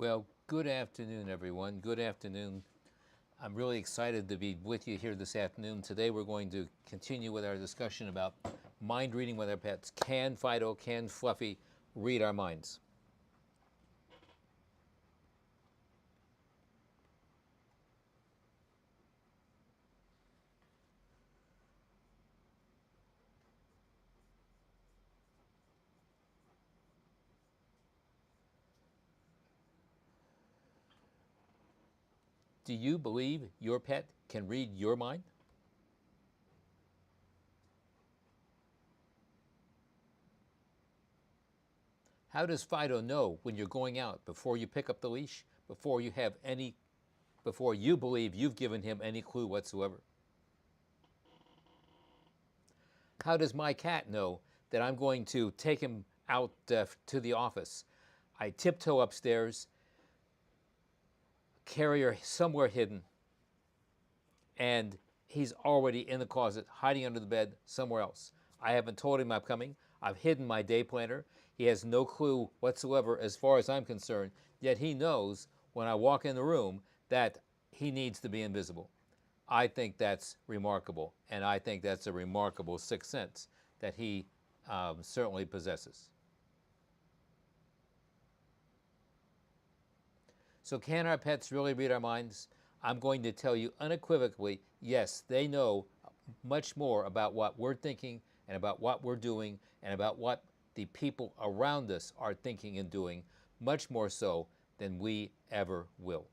Well, good afternoon, everyone. Good afternoon. I'm really excited to be with you here this afternoon. Today we're going to continue with our discussion about mind reading with our pets. Can Fido, can Fluffy read our minds? Do you believe your pet can read your mind? How does Fido know when you're going out before you pick up the leash, before you believe you've given him any clue whatsoever? How does my cat know that I'm going to take him out to the office? I tiptoe upstairs, carry her somewhere hidden, and he's already in the closet, hiding under the bed somewhere else. I haven't told him I'm coming. I've hidden my day planner. He has no clue whatsoever as far as I'm concerned, yet he knows when I walk in the room that he needs to be invisible. I think that's remarkable, and I think that's a remarkable sixth sense that he certainly possesses. So can our pets really read our minds? I'm going to tell you unequivocally, yes, they know much more about what we're thinking and about what we're doing and about what the people around us are thinking and doing, much more so than we ever will.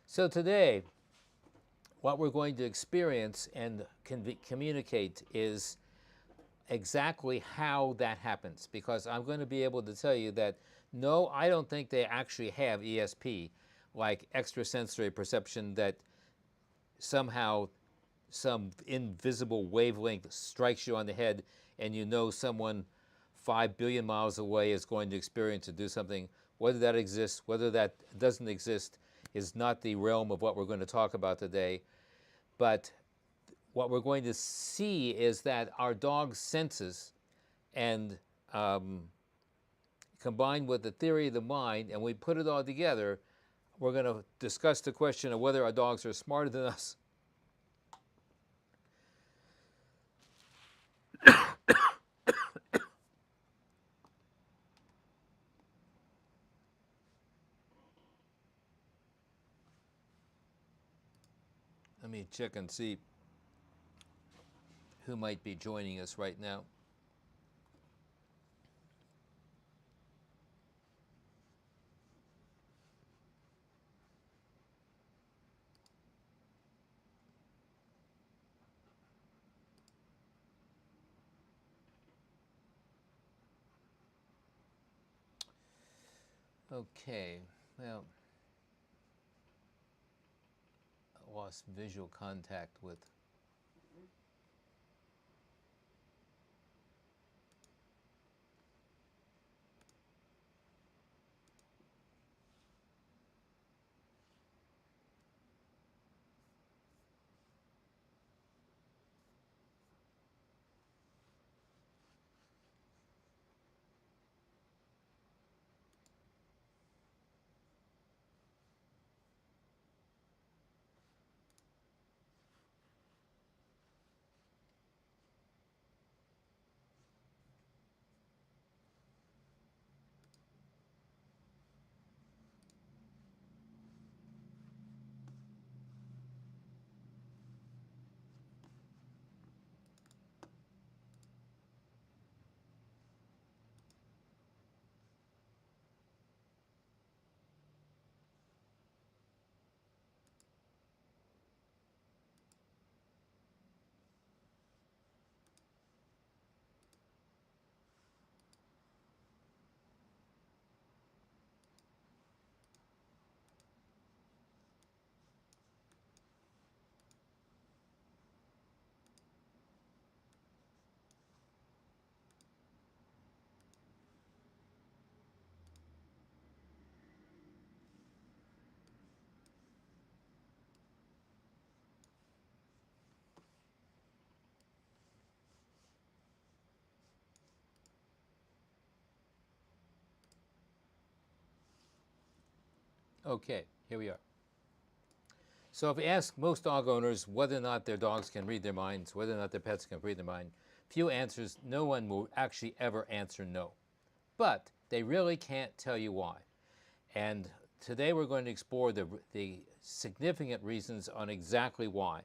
So today, what we're going to experience and communicate is exactly how that happens, because I'm going to be able to tell you that no, I don't think they actually have ESP, like extrasensory perception, that somehow some invisible wavelength strikes you on the head and you know someone 5 billion miles away is going to experience or do something. Whether that exists, whether that doesn't exist, is not the realm of what we're going to talk about today. But what we're going to see is that our dog's senses, and combined with the theory of the mind, and we put it all together, we're going to discuss the question of whether our dogs are smarter than us. Let me check and see who might be joining us right now. Okay, well, I lost visual contact with. Okay, here we are. So if you ask most dog owners whether or not their dogs can read their minds, whether or not their pets can read their mind, few answers, no one will actually ever answer no. But they really can't tell you why. And today we're going to explore the significant reasons on exactly why.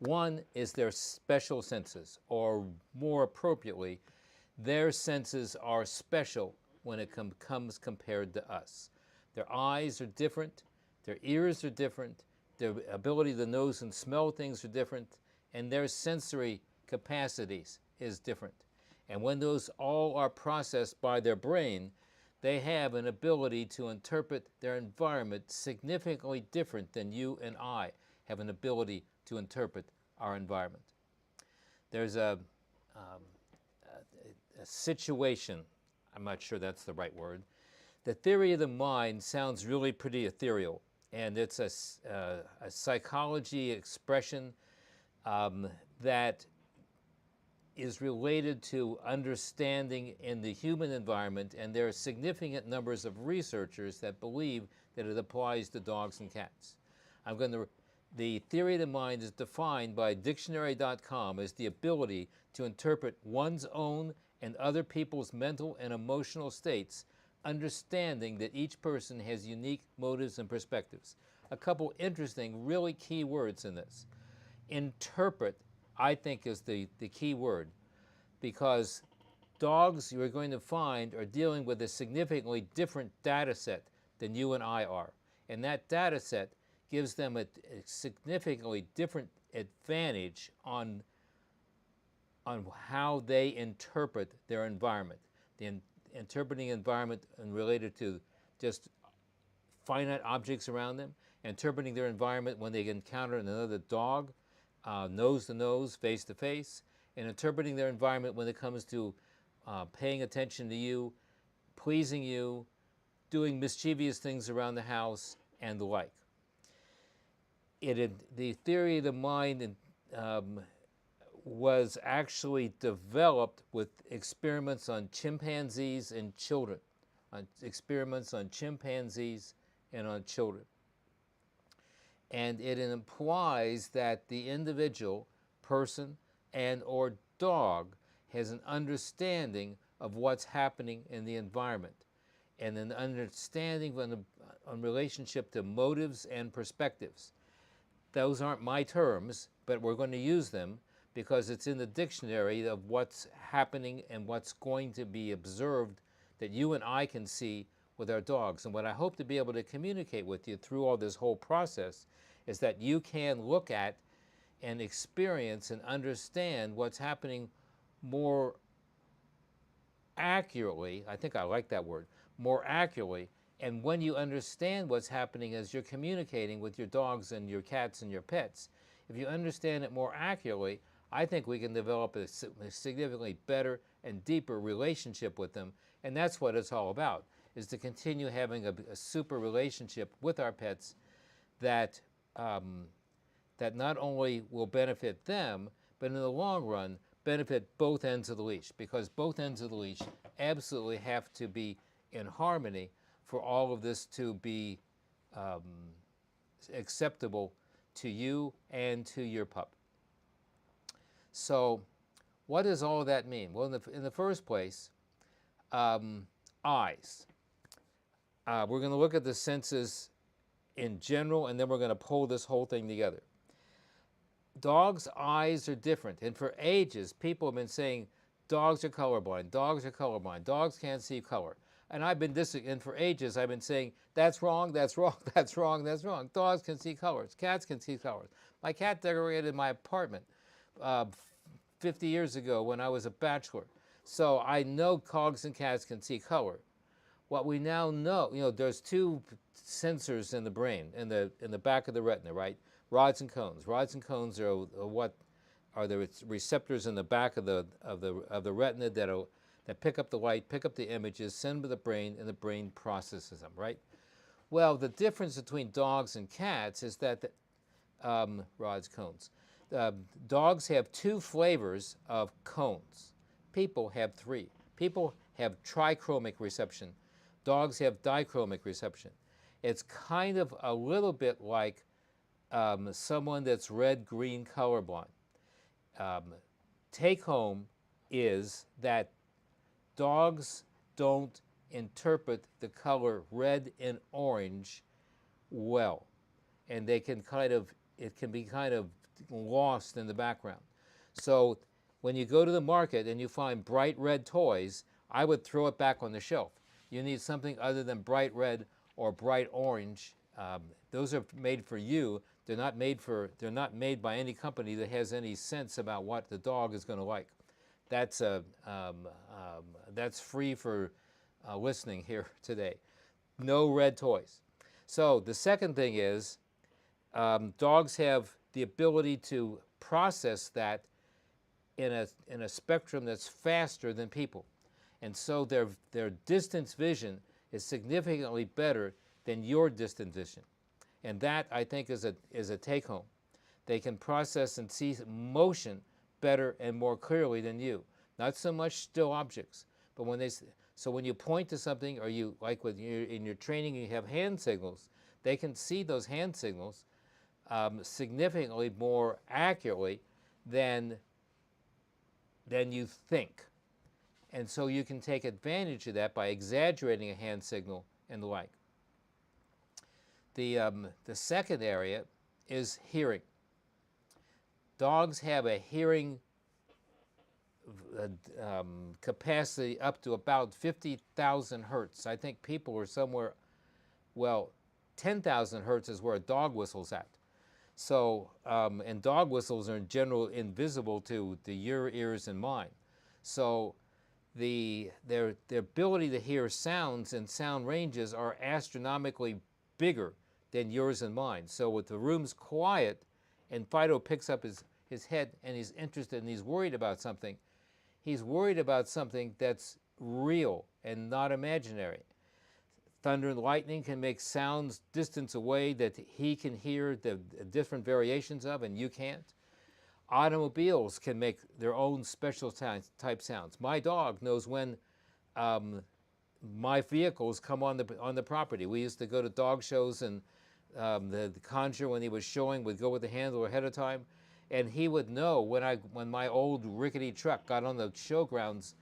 One is their special senses, or more appropriately, their senses are special when it comes compared to us. Their eyes are different, their ears are different, their ability to nose and smell things are different, and their sensory capacities is different. And when those all are processed by their brain, they have an ability to interpret their environment significantly different than you and I have an ability to interpret our environment. There's a situation, I'm not sure that's the right word. The theory of the mind sounds really pretty ethereal, and it's a psychology expression that is related to understanding in the human environment, and there are significant numbers of researchers that believe that it applies to dogs and cats. The theory of the mind is defined by dictionary.com as the ability to interpret one's own and other people's mental and emotional states, understanding that each person has unique motives and perspectives. A couple interesting, really key words in this. Interpret, I think, is the key word, because dogs, you're going to find, are dealing with a significantly different data set than you and I are. And that data set gives them a significantly different advantage on how they interpret their environment. The interpreting environment and related to just finite objects around them, interpreting their environment when they encounter another dog, nose to nose, face to face, and interpreting their environment when it comes to paying attention to you, pleasing you, doing mischievous things around the house, and the like. The theory of the mind was actually developed with experiments on chimpanzees and children, experiments on chimpanzees and on children. And it implies that the individual, person, and or dog has an understanding of what's happening in the environment, and an understanding on relationship to motives and perspectives. Those aren't my terms, but we're going to use them because it's in the dictionary of what's happening and what's going to be observed that you and I can see with our dogs. And what I hope to be able to communicate with you through all this whole process is that you can look at and experience and understand what's happening more accurately. I think I like that word, more accurately. And when you understand what's happening as you're communicating with your dogs and your cats and your pets, if you understand it more accurately, I think we can develop a significantly better and deeper relationship with them. And that's what it's all about, is to continue having a super relationship with our pets that, that not only will benefit them, but in the long run, benefit both ends of the leash, because both ends of the leash absolutely have to be in harmony for all of this to be acceptable to you and to your pup. So what does all of that mean? Well, in the first place, eyes. We're going to look at the senses in general, and then we're going to pull this whole thing together. Dogs' eyes are different, and for ages, people have been saying dogs are colorblind, dogs are colorblind, dogs can't see color. And and for ages, I've been saying, that's wrong, that's wrong, that's wrong, that's wrong. Dogs can see colors, cats can see colors. My cat decorated my apartment 50 years ago when I was a bachelor. So I know dogs and cats can see color. What we now know, there's two sensors in the brain, in the back of the retina, right? Rods and cones. Rods and cones are what are the receptors in the back of the retina that pick up the light, pick up the images, send them to the brain, and the brain processes them, right? Well, the difference between dogs and cats is that rods, cones. Dogs have two flavors of cones. People have three. People have trichromic reception. Dogs have dichromic reception. It's kind of a little bit like someone that's red-green colorblind. Um, Take home is that dogs don't interpret the color red and orange well, and they can it can be kind of lost in the background. So when you go to the market and you find bright red toys, I would throw it back on the shelf. You need something other than bright red or bright orange. Those are made for you. They're not made by any company that has any sense about what the dog is going to like. That's that's free for listening here today. No red toys. So the second thing is dogs have the ability to process that in a spectrum that's faster than people, and so their distance vision is significantly better than your distance vision, and that I think is a take home. They can process and see motion better and more clearly than you. Not so much still objects, but when you point to something, or you like in your training you have hand signals, they can see those hand signals significantly more accurately than you think. And so you can take advantage of that by exaggerating a hand signal and the like. The second area is hearing. Dogs have a hearing capacity up to about 50,000 hertz. I think people are somewhere, 10,000 hertz is where a dog whistle's at. So, and dog whistles are in general invisible to your ears and mine. So their ability to hear sounds and sound ranges are astronomically bigger than yours and mine. So if the room's quiet and Fido picks up his head and he's interested and he's worried about something that's real and not imaginary. Thunder and lightning can make sounds distance away that he can hear the different variations of and you can't. Automobiles can make their own special type sounds. My dog knows when my vehicles come on the property. We used to go to dog shows, and the conjure, when he was showing, would go with the handler ahead of time, and he would know when my old rickety truck got on the showgrounds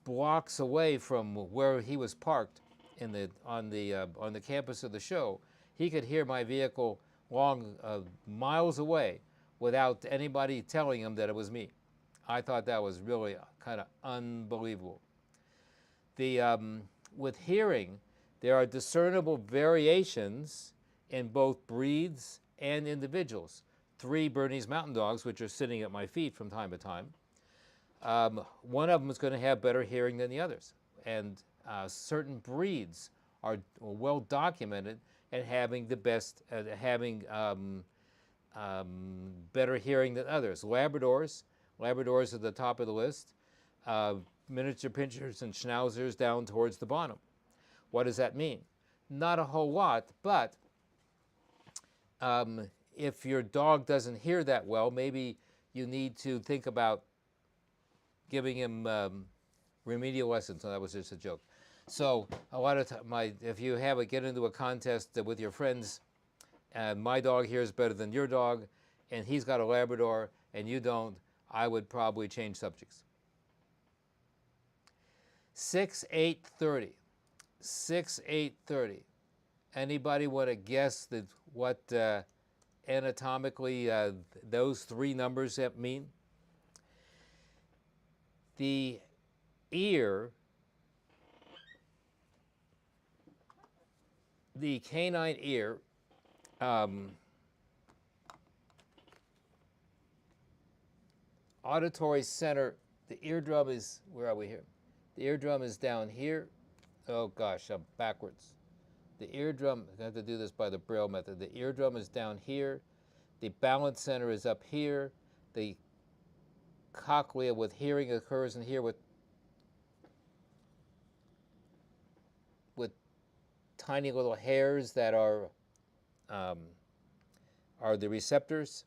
blocks away from where he was parked on the campus of the show. He could hear my vehicle miles away without anybody telling him that it was me. I thought that was really kind of unbelievable. With hearing, there are discernible variations in both breeds and individuals. 3 Bernese Mountain Dogs, which are sitting at my feet from time to time, one of them is going to have better hearing than the others. And certain breeds are well documented at having better hearing than others. Labradors are the top of the list. Miniature pinschers and schnauzers down towards the bottom. What does that mean? Not a whole lot, but if your dog doesn't hear that well, maybe you need to think about giving him remedial lessons. So that was just a joke. So a lot of if you get into a contest with your friends, my dog hears better than your dog, and he's got a Labrador and you don't, I would probably change subjects. 6-8-30. 6-8-30. Anybody want to guess what anatomically those 3 numbers mean? The ear, the canine ear, auditory center, the eardrum is, where are we here? The eardrum is down here. Oh gosh, I'm backwards. The eardrum, I have to do this by the Braille method. The eardrum is down here. The balance center is up here. The cochlea with hearing occurs in here with tiny little hairs that are the receptors,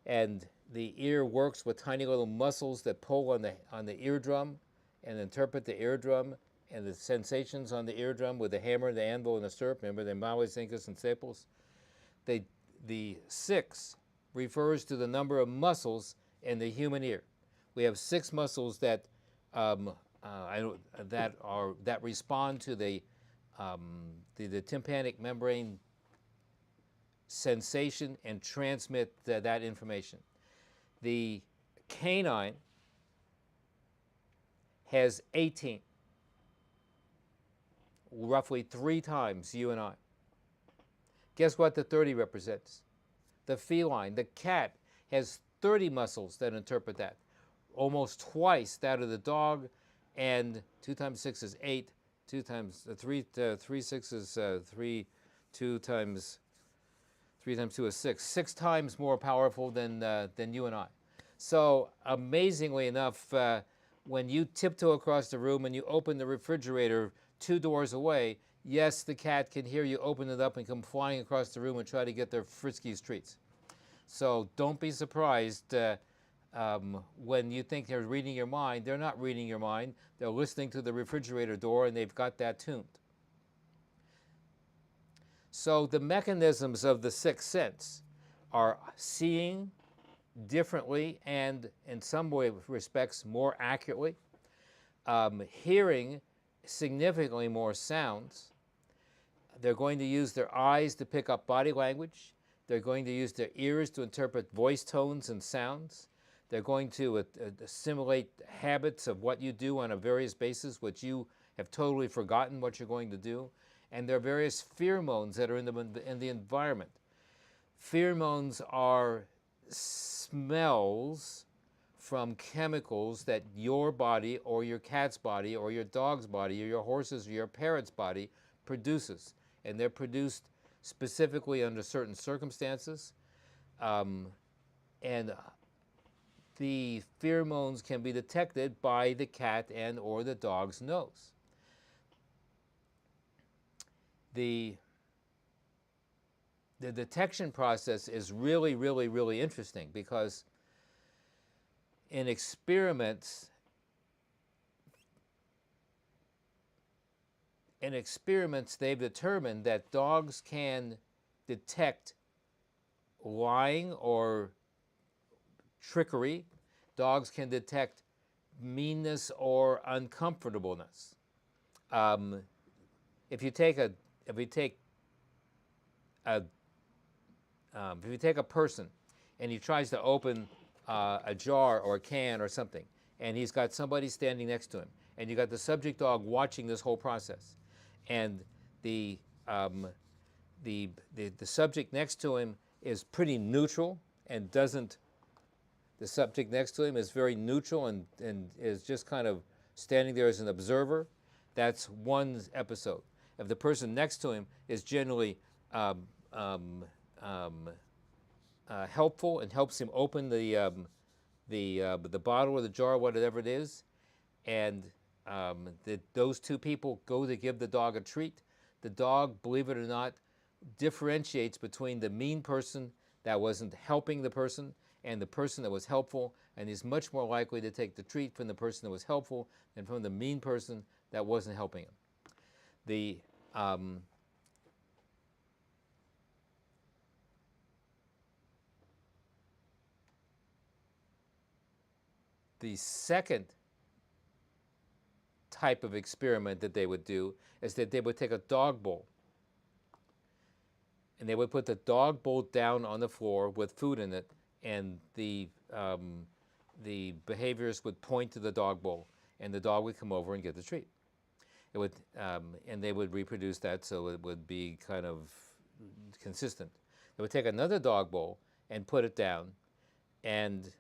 and the ear works with tiny little muscles that pull on the eardrum and interpret the eardrum, and the sensations on the eardrum with the hammer, the anvil, and the stirrup. Remember the males, incus, and staples. The 6 refers to the number of muscles in the human ear. We have 6 muscles that that respond to the tympanic membrane sensation and transmit that information. The canine has 18, roughly 3 times you and I. Guess what the 30 represents? The feline, the cat, has 30 muscles that interpret that, almost twice that of the dog, and 2 times 6 is 8, 2 times 3, 3 6 is 3, 2 times 3 times 2 is 6, 6 times more powerful than you and I. So amazingly enough, when you tiptoe across the room and you open the refrigerator 2 doors away, yes, the cat can hear you open it up and come flying across the room and try to get their Friskies treats. So don't be surprised when you think they're reading your mind. They're not reading your mind. They're listening to the refrigerator door, and they've got that tuned. So the mechanisms of the 6th sense are seeing differently and in some respects more accurately, hearing significantly more sounds. They're going to use their eyes to pick up body language. They're going to use their ears to interpret voice tones and sounds. They're going to assimilate habits of what you do on a various basis, which you have totally forgotten what you're going to do. And there are various pheromones that are in the environment. Pheromones are smells from chemicals that your body or your cat's body or your dog's body or your horse's or your parrot's body produces. And they're produced specifically under certain circumstances. And the pheromones can be detected by the cat and or the dog's nose. The detection process is really, really, really interesting because in experiments, they've determined that dogs can detect lying or trickery. Dogs can detect meanness or uncomfortableness. If you take a person and he tries to open a jar or a can or something, and he's got somebody standing next to him, and you got the subject dog watching this whole process, and the subject next to him is pretty neutral and doesn't. The subject next to him is very neutral and is just kind of standing there as an observer. That's one episode. If the person next to him is generally helpful and helps him open the bottle or the jar, whatever it is, and those 2 people go to give the dog a treat, the dog, believe it or not, differentiates between the mean person that wasn't helping the person and the person that was helpful, and is much more likely to take the treat from the person that was helpful than from the mean person that wasn't helping him. The second type of experiment that they would do is that they would take a dog bowl and they would put the dog bowl down on the floor with food in it, and the behaviors would point to the dog bowl, and the dog would come over and get the treat. It would, and they would reproduce that so it would be kind of consistent. They would take another dog bowl and put it down, and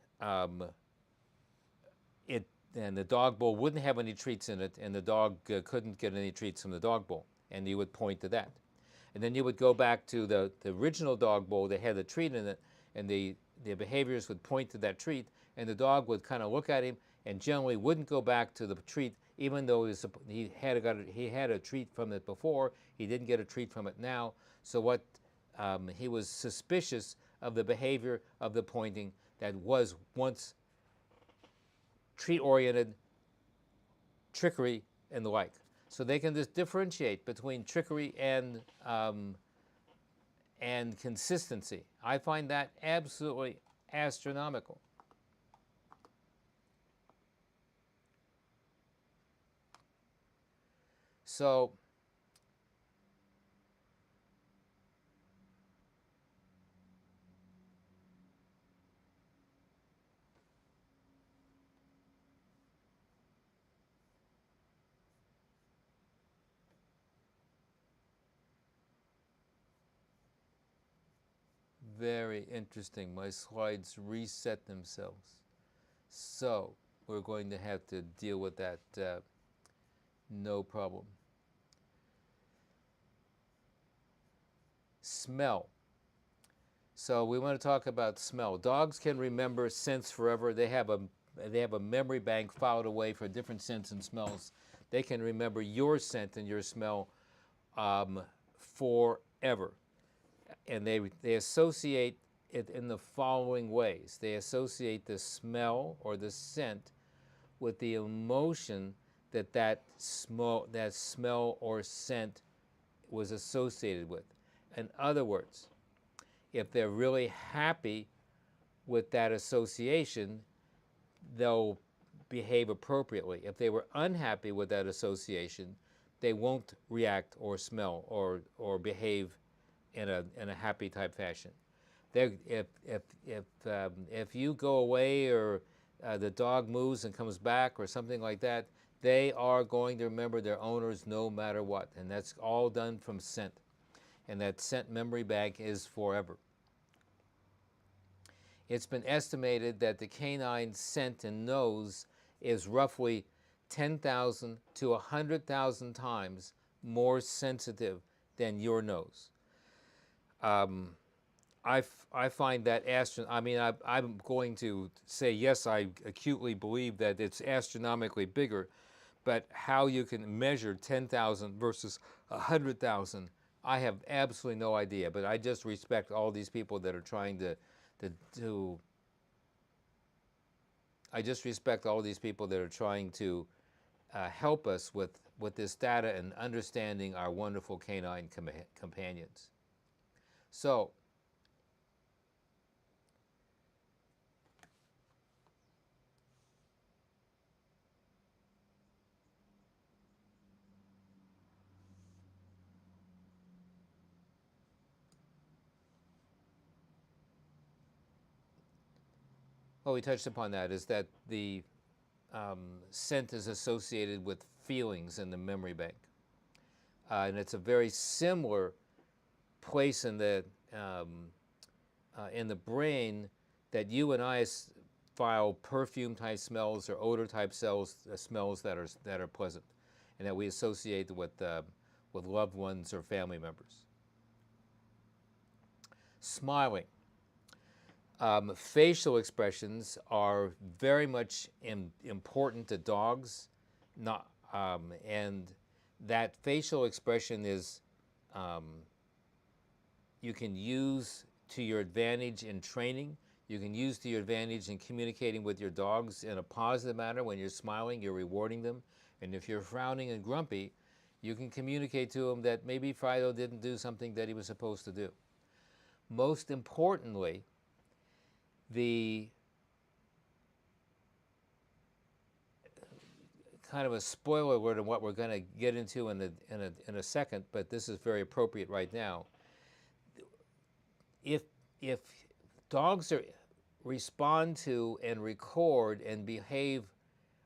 the dog bowl wouldn't have any treats in it, and the dog couldn't get any treats from the dog bowl, and you would point to that. And then you would go back to the original dog bowl that had the treat in it, and the behaviors would point to that treat, and the dog would kind of look at him and generally wouldn't go back to the treat, even though he had a treat from it before. He didn't get a treat from it now. So he was suspicious of the behavior of the pointing that was once treat-oriented, trickery, and the like. So they can just differentiate between trickery and consistency. I find that absolutely astronomical. So very interesting. My slides reset themselves. So we're going to have to deal with that, no problem. Smell. So we want to talk about smell. Dogs can remember scents forever. They have a memory bank filed away for different scents and smells. They can remember your scent and your smell forever. And they associate it in the following ways. They associate the smell or the scent with the emotion that smell or scent was associated with. In other words, if they're really happy with that association, they'll behave appropriately. If they were unhappy with that association, they won't react or smell or behave in a happy type fashion. If you go away or the dog moves and comes back or something like that, they are going to remember their owners no matter what, and that's all done from scent. And that scent memory bank is forever. It's been estimated that the canine scent and nose is roughly 10,000 to 100,000 times more sensitive than your nose. I find that I'm going to say yes, I acutely believe that it's astronomically bigger, but how you can measure 10,000 versus 100,000, I have absolutely no idea. But I just respect all these people that are trying to I just respect all these people that are trying to help us with this data and understanding our wonderful canine companions. So, well, we touched upon that, is that the scent is associated with feelings in the memory bank. And it's a very similar place in the brain that you and I file perfume type smells or odor type smells that are pleasant, and that we associate with loved ones or family members. Smiling. Facial expressions are very much important to dogs, and that facial expression is you can use to your advantage in training. You can use to your advantage in communicating with your dogs in a positive manner. When you're smiling, you're rewarding them. And if you're frowning and grumpy, you can communicate to them that maybe Fido didn't do something that he was supposed to do. Most importantly, the kind of a spoiler alert of what we're going to get into in a second, but this is very appropriate right now. If dogs respond to and record and behave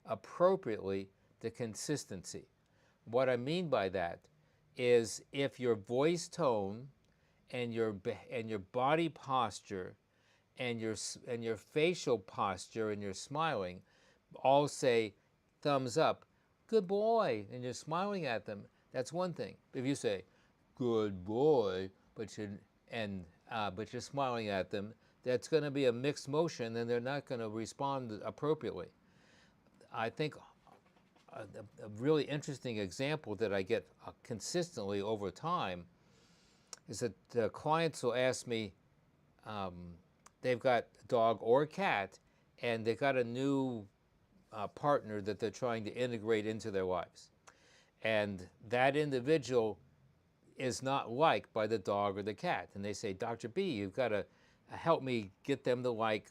appropriately, the consistency. What I mean by that is if your voice tone and your body posture and your facial posture and your smiling all say thumbs up, good boy, and you're smiling at them, that's one thing. If you say good boy, but you're smiling at them, that's going to be a mixed motion, and they're not going to respond appropriately. I think a really interesting example that I get consistently over time is that clients will ask me, they've got a dog or a cat, and they've got a new partner that they're trying to integrate into their lives. And that individual is not liked by the dog or the cat. And they say, Dr. B, you've got to help me get them to like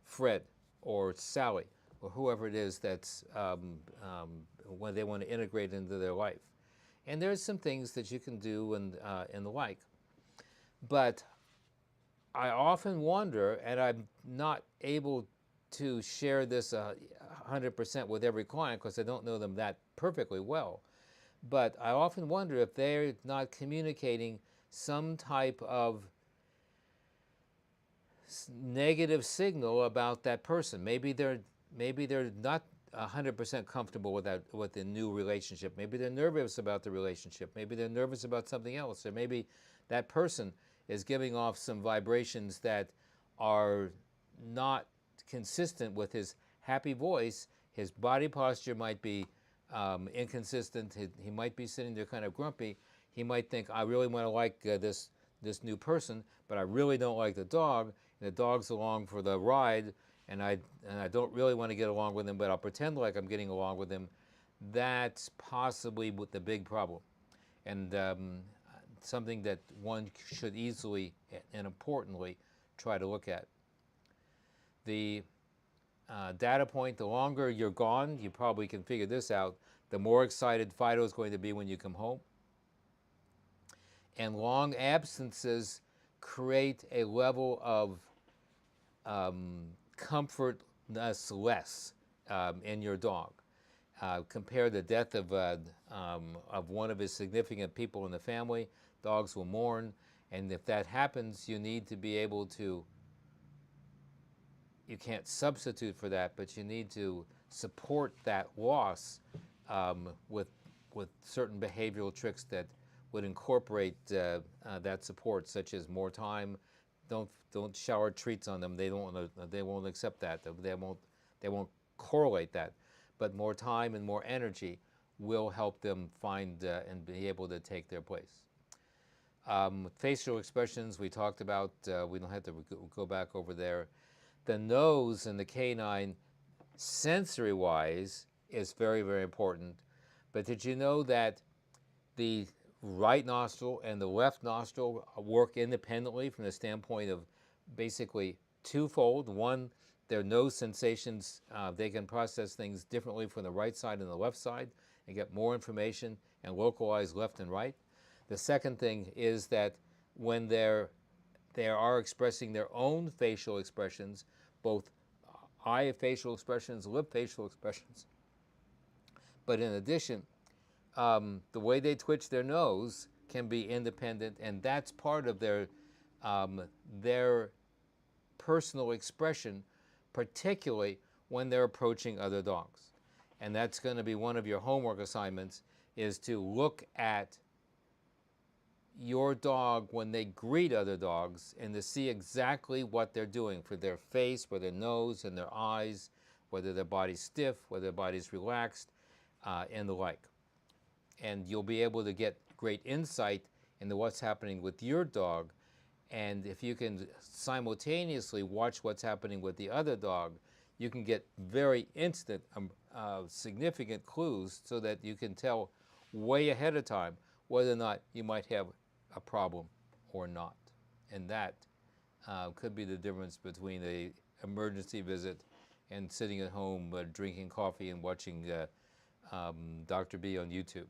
Fred or Sally or whoever it is that's when they want to integrate into their life. And there's some things that you can do and the like. But I often wonder, and I'm not able to share this 100% with every client because I don't know them that perfectly well, but I often wonder if they're not communicating some type of negative signal about that person. Maybe they're not 100% comfortable with the new relationship. Maybe they're nervous about the relationship. Maybe they're nervous about something else. Or maybe that person is giving off some vibrations that are not consistent with his happy voice. His body posture might be inconsistent. He might be sitting there kind of grumpy. He might think, I really want to like this new person, but I really don't like the dog, and the dog's along for the ride, and I don't really want to get along with him, but I'll pretend like I'm getting along with him. That's possibly what the big problem, and something that one should easily and importantly try to look at. The data point, the longer you're gone, you probably can figure this out, the more excited Fido is going to be when you come home. And long absences create a level of comfortness less in your dog. Compare the death of one of his significant people in the family, dogs will mourn, and if that happens, you need to be able to, you can't substitute for that, but you need to support that loss with certain behavioral tricks that would incorporate that support, such as more time. Don't shower treats on them. They won't accept that. They won't correlate that. But more time and more energy will help them find and be able to take their place. Facial expressions we talked about. We don't have to go back over there. The nose and the canine, sensory-wise, is very, very important. But did you know that the right nostril and the left nostril work independently from the standpoint of basically twofold? One, their nose sensations, they can process things differently from the right side and the left side and get more information and localize left and right. The second thing is that when they are expressing their own facial expressions, both eye facial expressions, lip facial expressions, but in addition, the way they twitch their nose can be independent, and that's part of their personal expression, particularly when they're approaching other dogs. And that's going to be one of your homework assignments, is to look at your dog when they greet other dogs and to see exactly what they're doing for their face, for their nose and their eyes, whether their body's stiff, whether their body's relaxed, and the like. And you'll be able to get great insight into what's happening with your dog. And if you can simultaneously watch what's happening with the other dog, you can get very instant, significant clues so that you can tell way ahead of time whether or not you might have a problem or not. And that could be the difference between an emergency visit and sitting at home drinking coffee and watching Dr. B on YouTube.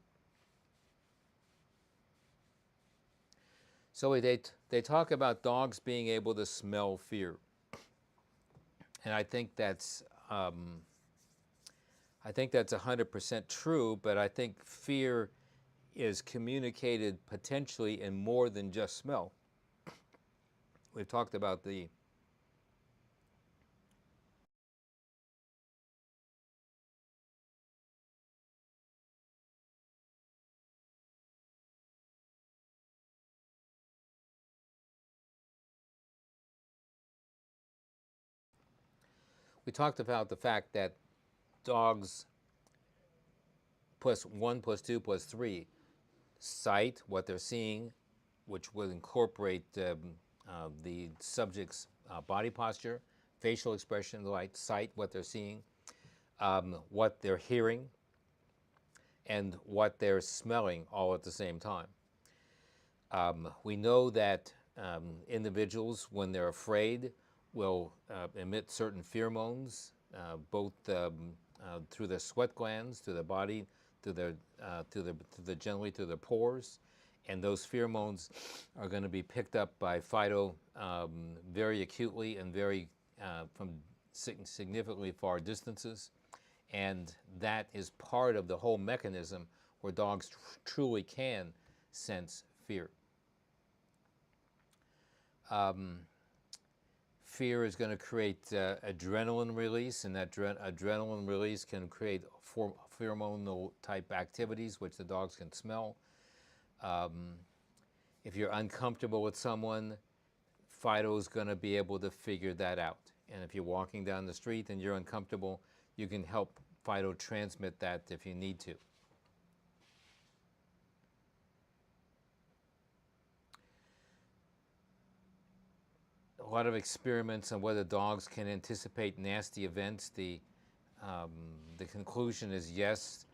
So they talk about dogs being able to smell fear, and I think that's 100% true. But I think fear is communicated potentially in more than just smell. We've talked about the fact that dogs plus 1 plus 2 plus 3 sight, what they're seeing, which will incorporate the subject's body posture, facial expression, like sight, what they're seeing, what they're hearing, and what they're smelling all at the same time. We know that individuals, when they're afraid, will emit certain pheromones, both through their sweat glands, to their body, generally through their pores, and those pheromones are going to be picked up by Fido very acutely and very from significantly far distances, and that is part of the whole mechanism where dogs truly can sense fear. Fear is going to create adrenaline release, and that adrenaline release can create pheromonal type activities, which the dogs can smell. If you're uncomfortable with someone, Fido is going to be able to figure that out. And if you're walking down the street and you're uncomfortable, you can help Fido transmit that if you need to. A lot of experiments on whether dogs can anticipate nasty events. The conclusion is yes,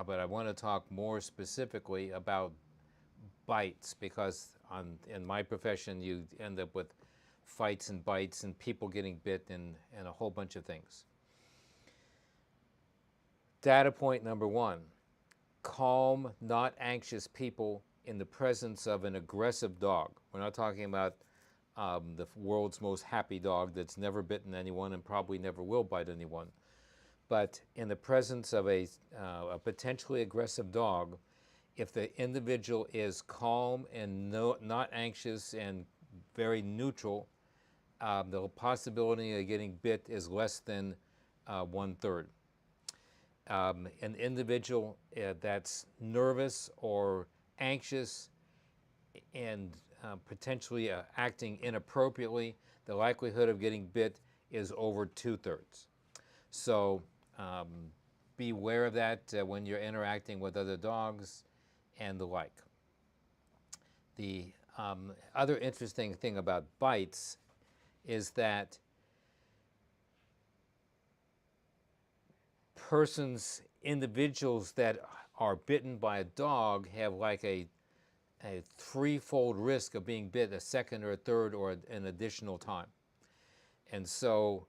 but I want to talk more specifically about bites, because in my profession you end up with fights and bites and people getting bit and a whole bunch of things. Data point number one: calm, not anxious people in the presence of an aggressive dog. We're not talking about the world's most happy dog that's never bitten anyone and probably never will bite anyone. But in the presence of a potentially aggressive dog, if the individual is calm and not anxious and very neutral, the possibility of getting bit is less than 1/3. An individual that's nervous or anxious and potentially acting inappropriately, the likelihood of getting bit is over 2/3. So be aware of that when you're interacting with other dogs and the like. The other interesting thing about bites is that individuals that are bitten by a dog have like a threefold risk of being bit a second or a third or an additional time. And so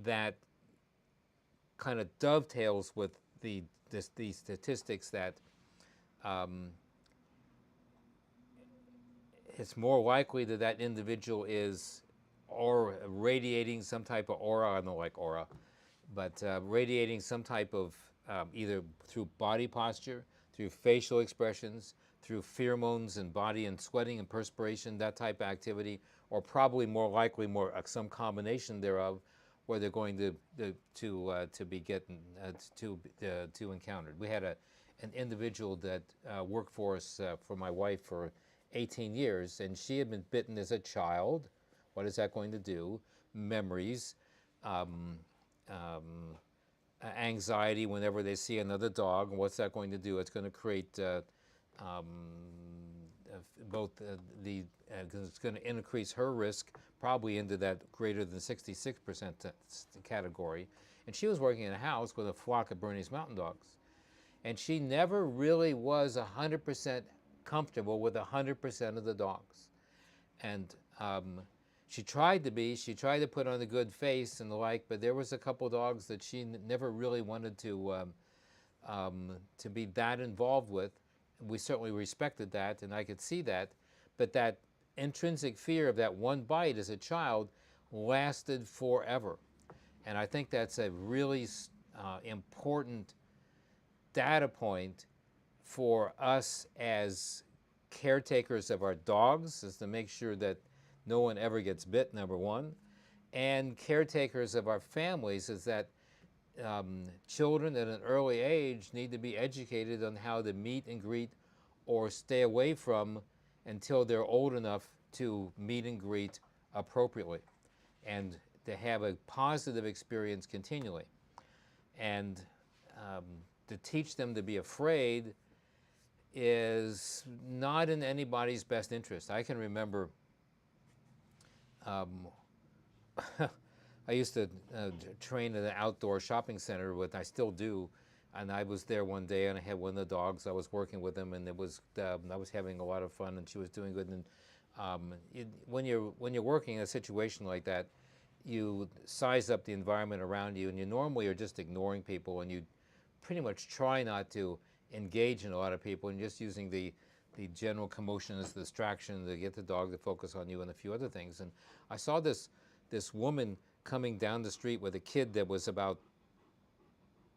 that kind of dovetails with the statistics that it's more likely that that individual is radiating some type of aura. I don't like aura, but radiating some type of either through body posture, through facial expressions, through pheromones and body and sweating and perspiration, that type of activity, or probably more likely some combination thereof, where they're going to be getting to encountered. We had an individual that worked for us for my wife for 18 years, and she had been bitten as a child. What is that going to do? Memories, anxiety whenever they see another dog. And what's that going to do? It's going to create it's going to increase her risk probably into that greater than 66% category. And she was working in a house with a flock of Bernese Mountain Dogs. And she never really was 100% comfortable with 100% of the dogs. And she tried to put on a good face and the like, but there was a couple dogs that she never really wanted to be that involved with. We certainly respected that, and I could see that, but that intrinsic fear of that one bite as a child lasted forever. And I think that's a really important data point for us as caretakers of our dogs, is to make sure that no one ever gets bit, number one, and caretakers of our families, is that children at an early age need to be educated on how to meet and greet or stay away from until they're old enough to meet and greet appropriately, and to have a positive experience continually. And to teach them to be afraid is not in anybody's best interest. I can remember I used to train at an outdoor shopping center, what I still do, And I was there one day, and I had one of the dogs. I was working with him, and I was having a lot of fun, and she was doing good. And when you're working in a situation like that, you size up the environment around you, and you normally are just ignoring people, and you pretty much try not to engage in a lot of people, and just using the general commotion as a distraction to get the dog to focus on you and a few other things. And I saw this woman coming down the street with a kid that was about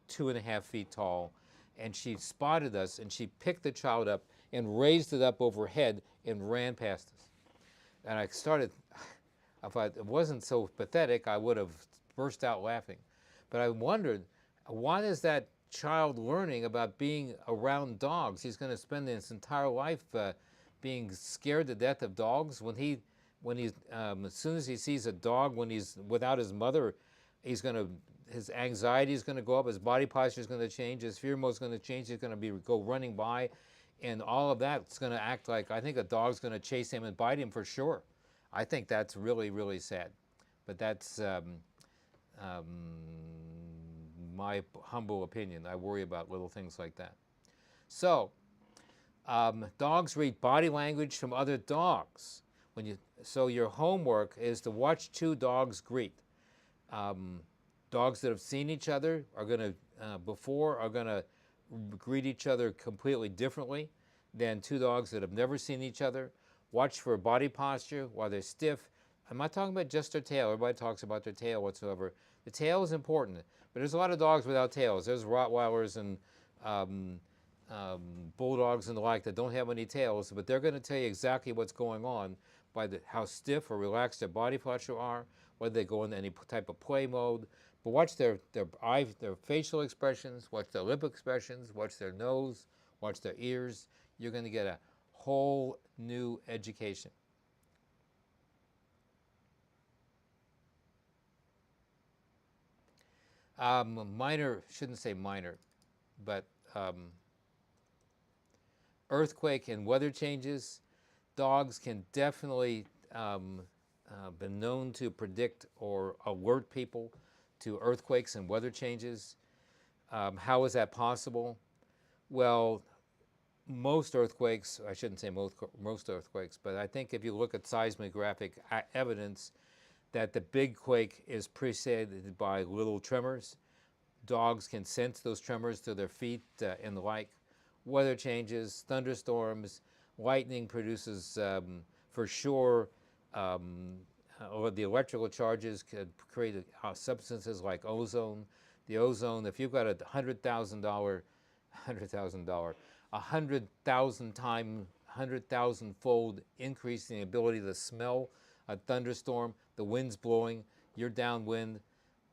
2.5 feet tall, and she spotted us, and she picked the child up and raised it up overhead and ran past us. And I started, if it wasn't so pathetic, I would have burst out laughing. But I wondered, what is that child learning about being around dogs? He's going to spend his entire life being scared to death of dogs. As soon as he sees a dog, when he's without his mother, his anxiety is going to go up, his body posture is going to change, his fear mode is going to change, he's going to go running by, and all of that's going to act like, I think a dog's going to chase him and bite him for sure. I think that's really, really sad. But that's my humble opinion. I worry about little things like that. So, dogs read body language from other dogs. So your homework is to watch two dogs greet. Dogs that have seen each other are going to greet each other completely differently than two dogs that have never seen each other. Watch for body posture while they're stiff. I'm not talking about just their tail. Everybody talks about their tail whatsoever. The tail is important, but there's a lot of dogs without tails. There's Rottweilers and bulldogs and the like that don't have any tails, but they're going to tell you exactly what's going on by how stiff or relaxed their body posture are, whether they go into any type of play mode. But watch their facial expressions, watch their lip expressions, watch their nose, watch their ears. You're going to get a whole new education. Shouldn't say minor, but earthquake and weather changes. Dogs can definitely been known to predict or alert people to earthquakes and weather changes. How is that possible? Well, most earthquakes, I shouldn't say most earthquakes, but I think if you look at seismographic evidence that the big quake is preceded by little tremors. Dogs can sense those tremors to their feet and the like. Weather changes, thunderstorms, lightning produces, for sure, or the electrical charges could create substances like ozone. The ozone, if you've got a $100,000 100,000-fold increase in the ability to smell a thunderstorm, the wind's blowing, you're downwind,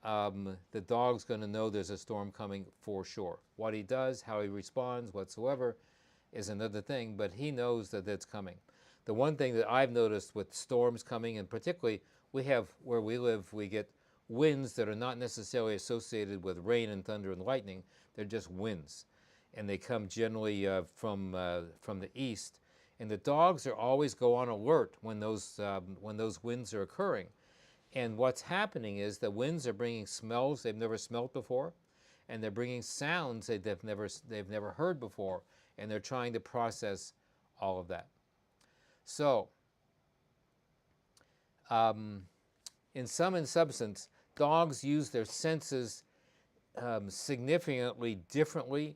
the dog's going to know there's a storm coming for sure. What he does, how he responds, whatsoever, is another thing, but he knows that it's coming. The one thing that I've noticed with storms coming, and particularly where we live, we get winds that are not necessarily associated with rain and thunder and lightning. They're just winds, and they come generally from the east. And the dogs are always go on alert when those winds are occurring. And what's happening is the winds are bringing smells they've never smelled before, and they're bringing sounds that they've never heard before, and they're trying to process all of that. So, in sum and substance, dogs use their senses significantly differently.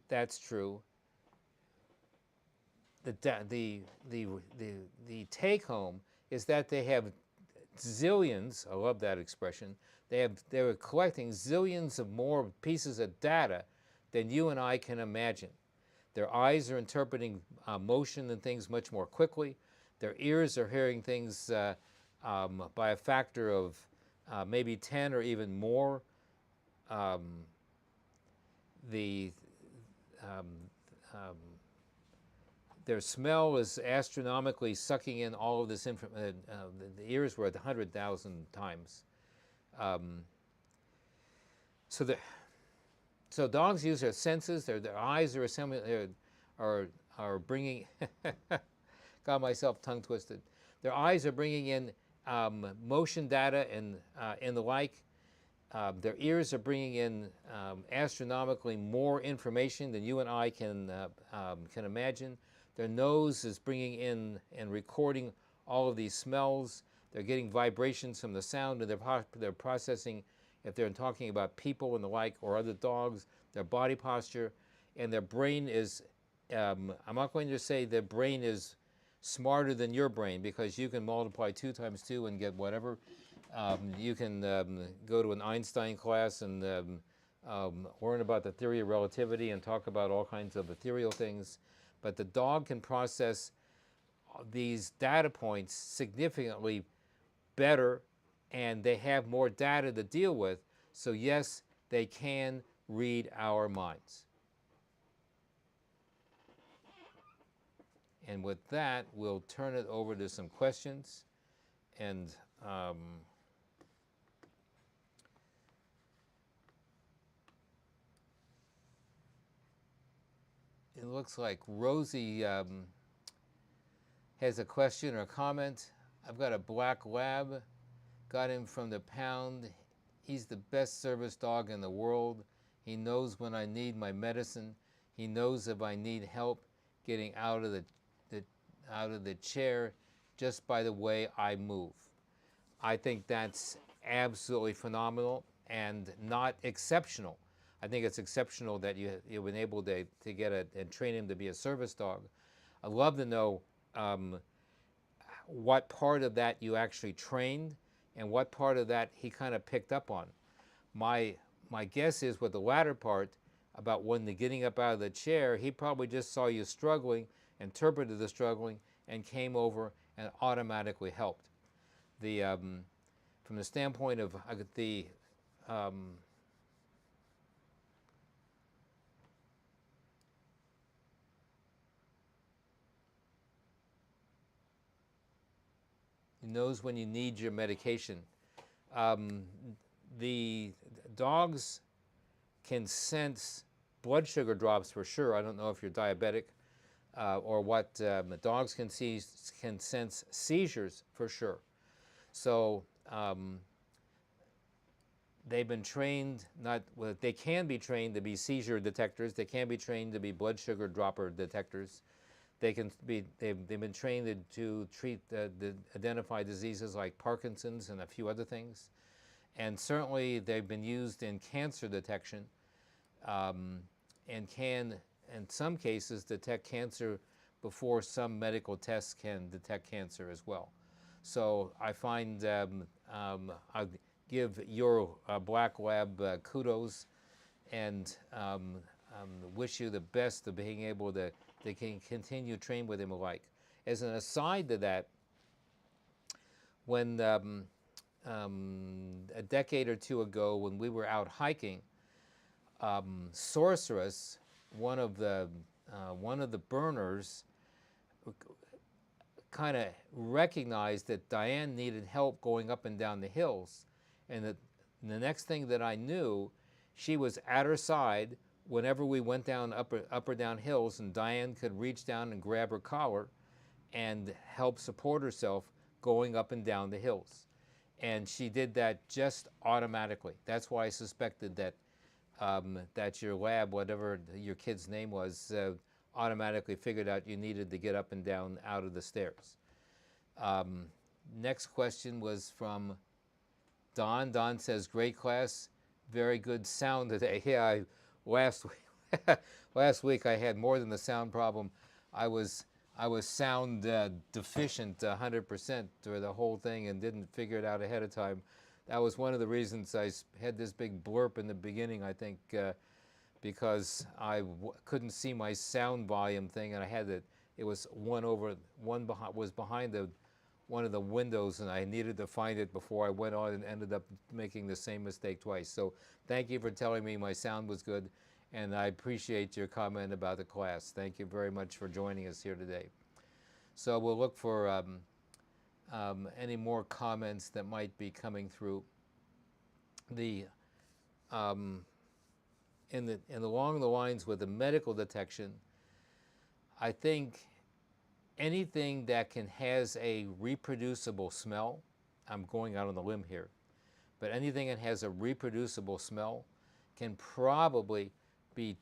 That's true. The take home is that they have zillions, I love that expression, they're collecting zillions of more pieces of data than you and I can imagine. Their eyes are interpreting motion and things much more quickly. Their ears are hearing things by a factor of maybe 10 or even more. Their smell is astronomically sucking in all of this information. The ears were at 100,000 times. So dogs use their senses. Their eyes are bringing. Got myself tongue twisted. Their eyes are bringing in motion data and the like. their ears are bringing in astronomically more information than you and I can imagine. Their nose is bringing in and recording all of these smells. They're getting vibrations from the sound, and they're processing, if they're talking about people and the like, or other dogs, their body posture, and their brain is, I'm not going to say their brain is smarter than your brain, because you can multiply 2 times 2 and get whatever. You can go to an Einstein class and learn about the theory of relativity and talk about all kinds of ethereal things. But the dog can process these data points significantly better, and they have more data to deal with. So yes, they can read our minds. And with that, we'll turn it over to some questions. And it looks like Rosie has a question or a comment. I've got a black lab, got him from the pound. He's the best service dog in the world. He knows when I need my medicine. He knows if I need help getting out of the chair just by the way I move. I think that's absolutely phenomenal and not exceptional. I think it's exceptional that you've been able to get and train him to be a service dog. I'd love to know what part of that you actually trained and what part of that he kind of picked up on. My guess is with the latter part, about when the getting up out of the chair, he probably just saw you struggling, interpreted the struggling, and came over and automatically helped. From the standpoint of the he knows when you need your medication. The dogs can sense blood sugar drops for sure. I don't know if you're diabetic or what. Dogs can sense seizures for sure. So they've been trained, they can be trained to be seizure detectors. They can be trained to be blood sugar dropper detectors. They've been trained to treat, identify diseases like Parkinson's and a few other things. And certainly they've been used in cancer detection and can, in some cases, detect cancer before some medical tests can detect cancer as well. So I find I'll give your black lab kudos and wish you the best of being able to continue train with him alike. As an aside to that, when a decade or two ago, when we were out hiking, Sorceress, one of the burners, kind of recognized that Diane needed help going up and down the hills, and that the next thing that I knew, she was at her side whenever we went down up or down hills, and Diane could reach down and grab her collar and help support herself going up and down the hills. And she did that just automatically. That's why I suspected that that your lab, whatever your kid's name was, automatically figured out you needed to get up and down out of the stairs. Next question was from Don. Don says, great class, very good sound today. Yeah, last week I had more than the sound problem. I was sound deficient 100% through the whole thing and didn't figure it out ahead of time. That was one of the reasons I had this big blurb in the beginning, I think, because I couldn't see my sound volume thing, and I had it was behind one of the windows, and I needed to find it before I went on and ended up making the same mistake twice. So thank you for telling me my sound was good, and I appreciate your comment about the class. Thank you very much for joining us here today. So we'll look for any more comments that might be coming through. Along the lines with the medical detection, I think anything that has a reproducible smell, I'm going out on a limb here, but anything that has a reproducible smell can probably be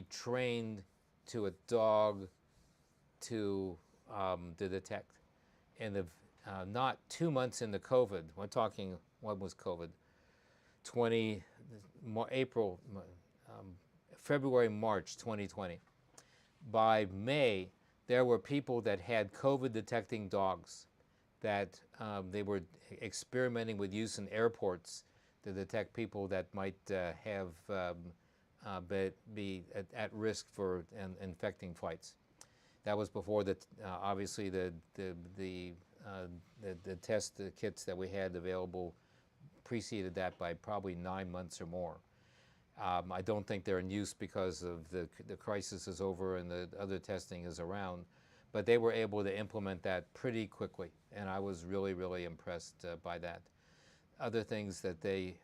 trained to a dog to detect. And not 2 months into COVID, we're talking, what was COVID? 20, April, February, March 2020. By May, there were people that had COVID detecting dogs that they were experimenting with use in airports to detect people that might have be at risk for infecting flights. That was before obviously the test kits that we had available preceded that by probably 9 months or more. I don't think they're in use because of the crisis is over and the other testing is around, but they were able to implement that pretty quickly, and I was really, really impressed by that. Other things that the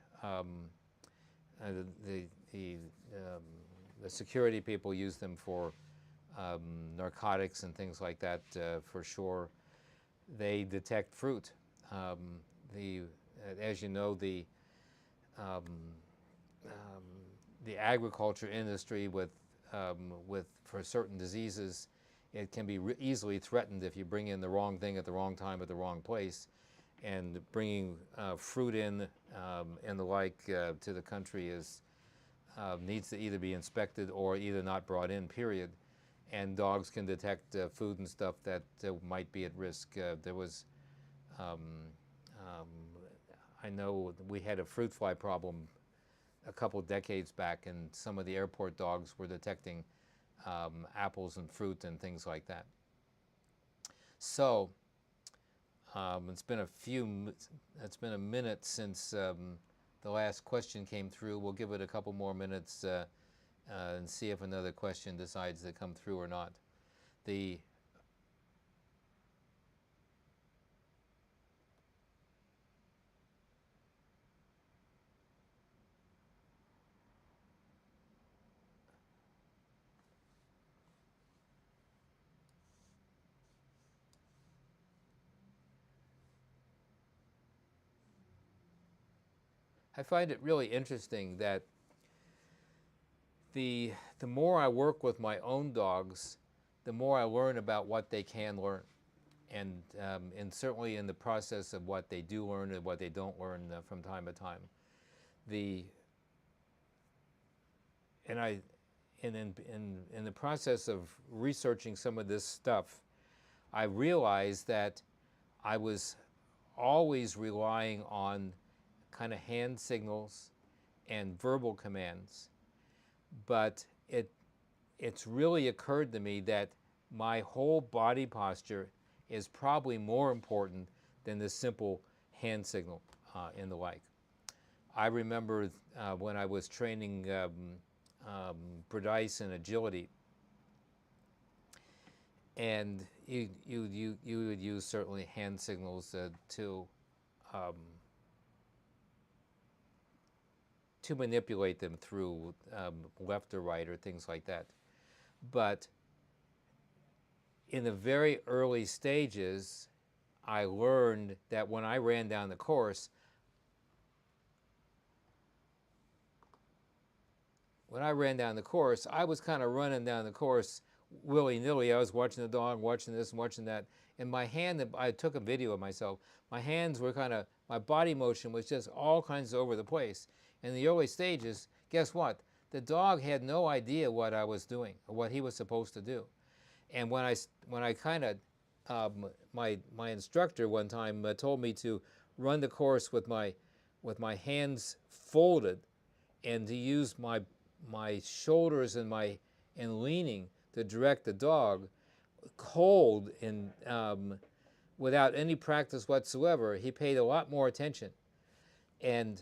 security people use them for narcotics and things like that, for sure. They detect fruit. As you know, the agriculture industry for certain diseases, it can be easily threatened if you bring in the wrong thing at the wrong time at the wrong place. And bringing fruit in and the like to the country needs to either be inspected or either not brought in, period. And dogs can detect food and stuff that might be at risk. There was, I know we had a fruit fly problem a couple decades back, and some of the airport dogs were detecting apples and fruit and things like that. So it's been a minute since the last question came through. We'll give it a couple more minutes and see if another question decides to come through or not. I find it really interesting that the more I work with my own dogs, the more I learn about what they can learn. And certainly in the process of what they do learn and what they don't learn from time to time. In the process of researching some of this stuff, I realized that I was always relying on kind of hand signals and verbal commands, but it's really occurred to me that my whole body posture is probably more important than the simple hand signal and the like. I remember when I was training Brodice and agility, and you would use certainly hand signals to manipulate them through left or right or things like that. But in the very early stages, I learned that when I ran down the course, I was kind of running down the course willy-nilly. I was watching the dog, watching this and watching that. And my hand, I took a video of myself, my hands were my body motion was just all kinds of over the place. In the early stages, guess what? The dog had no idea what I was doing or what he was supposed to do. And when I kind of, my instructor one time told me to run the course with my hands folded and to use my shoulders and leaning to direct the dog, cold and without any practice whatsoever, he paid a lot more attention. And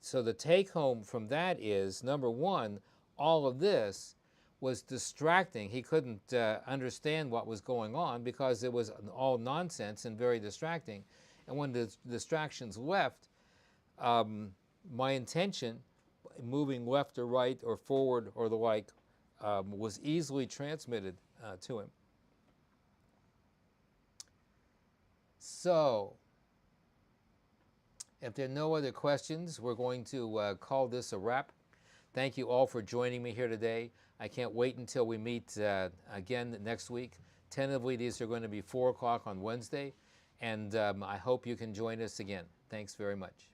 so the take home from that is, number one, all of this was distracting. He couldn't understand what was going on because it was all nonsense and very distracting. And when the distractions left, my intention, moving left or right or forward or the like, was easily transmitted to him. So If there are no other questions, we're going to call this a wrap. Thank you all for joining me here today. I can't wait until we meet again next week. Tentatively, these are going to be 4 o'clock on Wednesday, and I hope you can join us again. Thanks very much.